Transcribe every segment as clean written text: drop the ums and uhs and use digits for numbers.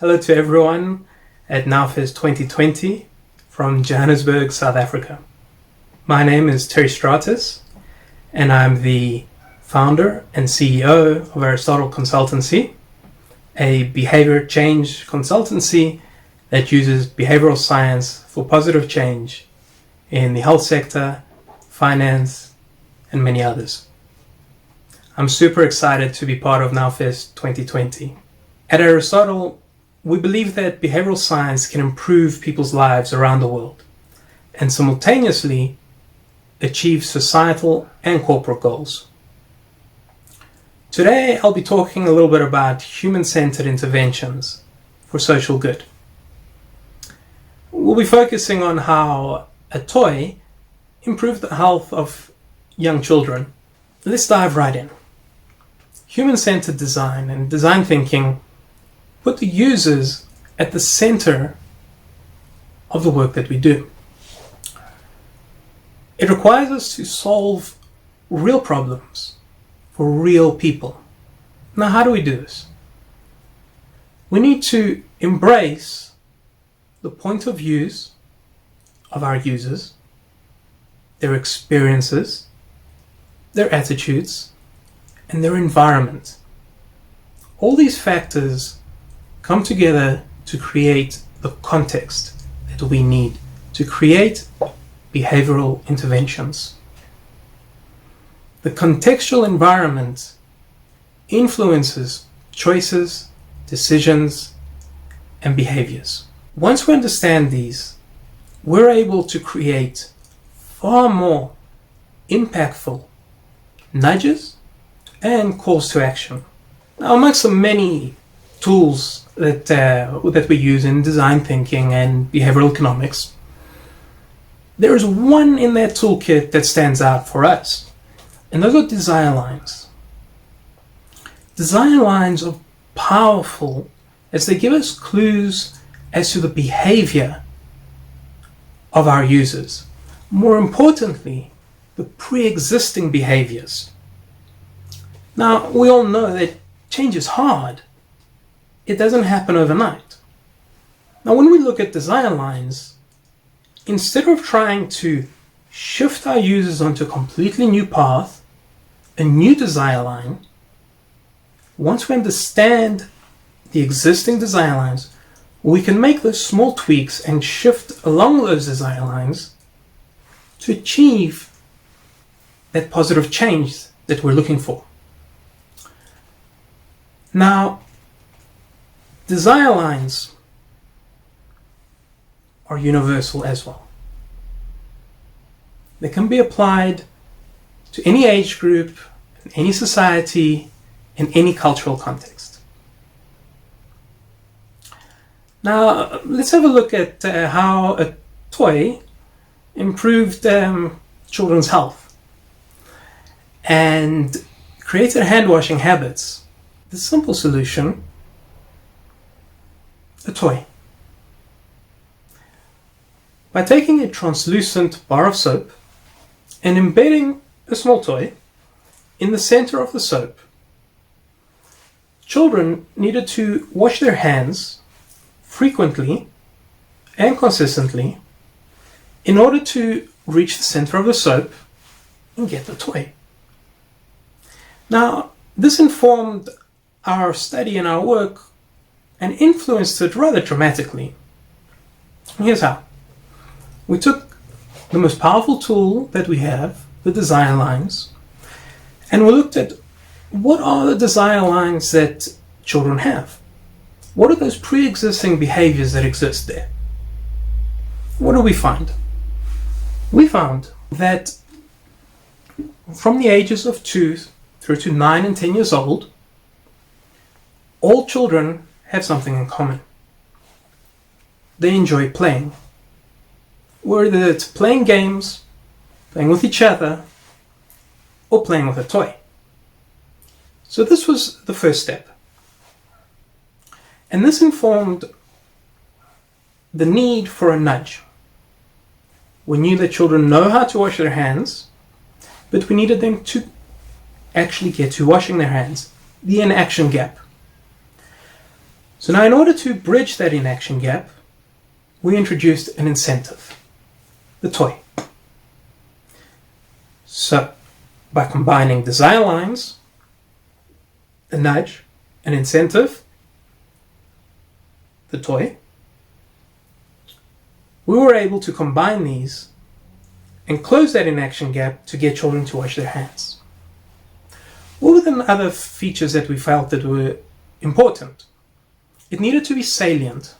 Hello to everyone at NowFest 2020 from Johannesburg, South Africa. My name is Terry Stratis, and I'm the founder and CEO of Aristotle Consultancy, a behavior change consultancy that uses behavioral science for positive change in the health sector, finance, and many others. I'm super excited to be part of NowFest 2020. At Aristotle, we believe that behavioral science can improve people's lives around the world and simultaneously achieve societal and corporate goals. Today, I'll be talking a little bit about human-centered interventions for social good. We'll be focusing on how a toy improved the health of young children. Let's dive right in. Human-centered design and design thinking put the users at the center of the work that we do. It requires us to solve real problems for real people. Now, how do we do this? We need to embrace the point of views of our users, their experiences, their attitudes, and their environment. All these factors come together to create the context that we need to create behavioral interventions. The contextual environment influences choices, decisions, and behaviors. Once we understand these, we're able to create far more impactful nudges and calls to action. Now, amongst the many tools that we use in design thinking and behavioral economics, there is one in that toolkit that stands out for us, and those are desire lines. Desire lines are powerful as they give us clues as to the behavior of our users. More importantly, the pre-existing behaviors. Now, we all know that change is hard. It doesn't happen overnight. Now, when we look at desire lines, instead of trying to shift our users onto a completely new path, a new desire line, once we understand the existing desire lines, we can make those small tweaks and shift along those desire lines to achieve that positive change that we're looking for. Now, desire lines are universal as well. They can be applied to any age group, in any society, in any cultural context. Now, let's have a look at how a toy improved children's health and created hand-washing habits. The simple solution: a toy. By taking a translucent bar of soap and embedding a small toy in the center of the soap, children needed to wash their hands frequently and consistently in order to reach the center of the soap and get the toy. Now, this informed our study and our work and influenced it rather dramatically. Here's how. We took the most powerful tool that we have, the desire lines, and we looked at what are the desire lines that children have. What are those pre-existing behaviors that exist there? What do we find? We found that from the ages of 2 through to 9 and 10 years old, all children have something in common. They enjoy playing. Whether it's playing games, playing with each other, or playing with a toy. So this was the first step. And this informed the need for a nudge. We knew that children know how to wash their hands, but we needed them to actually get to washing their hands, the inaction gap. So now in order to bridge that inaction gap, we introduced an incentive, the toy. So by combining desire lines, a nudge, an incentive, the toy, we were able to combine these and close that inaction gap to get children to wash their hands. What were the other features that we felt that were important? It needed to be salient,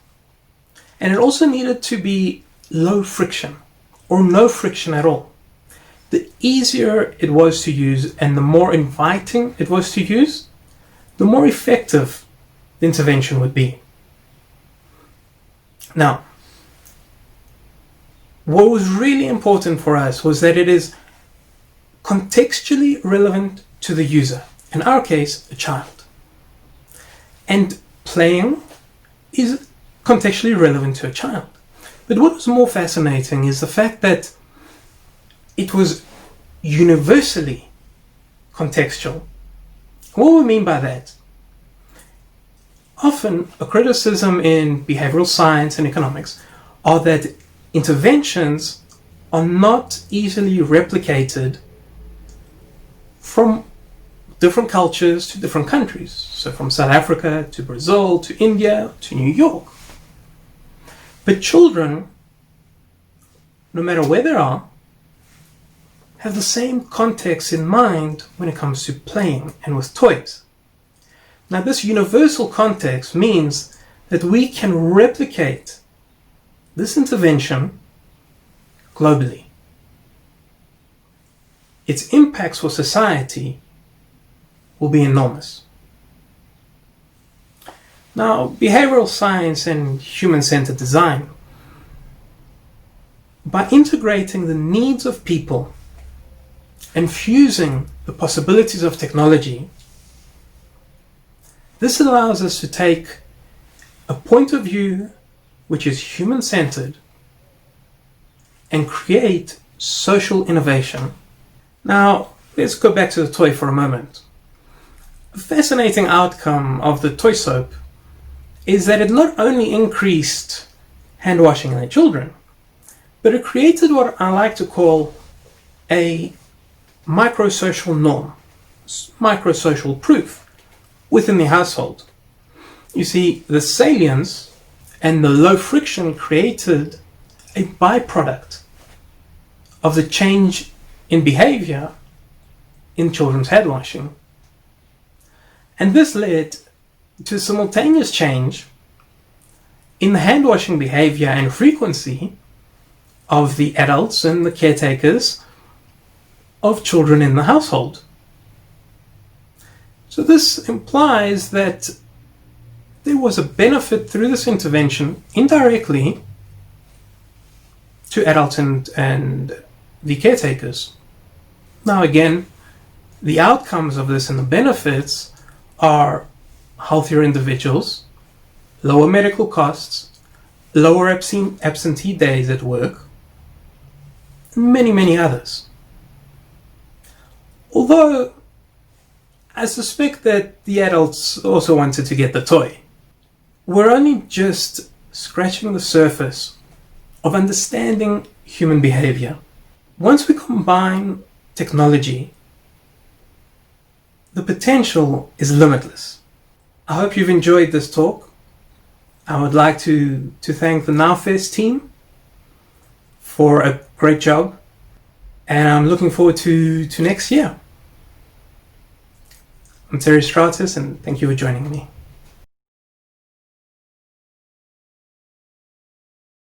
and it also needed to be low friction or no friction at all. The easier it was to use and the more inviting it was to use, the more effective the intervention would be. Now, what was really important for us was that it is contextually relevant to the user, in our case, a child. And playing is contextually relevant to a child. But what was more fascinating is the fact that it was universally contextual. What we mean by that? Often a criticism in behavioral science and economics are that interventions are not easily replicated from different cultures to different countries. So from South Africa to Brazil to India to New York. But children, no matter where they are, have the same context in mind when it comes to playing and with toys. Now, this universal context means that we can replicate this intervention globally. Its impacts for society will be enormous. Now, behavioral science and human-centered design, by integrating the needs of people and fusing the possibilities of technology, this allows us to take a point of view which is human-centered and create social innovation. Now, let's go back to the toy for a moment. A fascinating outcome of the toy soap is that it not only increased hand washing in the children, but it created what I like to call a microsocial norm, microsocial proof within the household. You see, the salience and the low friction created a byproduct of the change in behavior in children's hand washing. And this led to simultaneous change in the hand washing behavior and frequency of the adults and the caretakers of children in the household. So this implies that there was a benefit through this intervention indirectly to adults and the caretakers. Now again, the outcomes of this and the benefits are healthier individuals, lower medical costs, lower absentee days at work, and many, many others. Although I suspect that the adults also wanted to get the toy. We're only just scratching the surface of understanding human behavior. Once we combine technology, the potential is limitless. I hope you've enjoyed this talk. I would like to thank the NowFest team for a great job, and I'm looking forward to next year. I'm Terry Stratis, and thank you for joining me.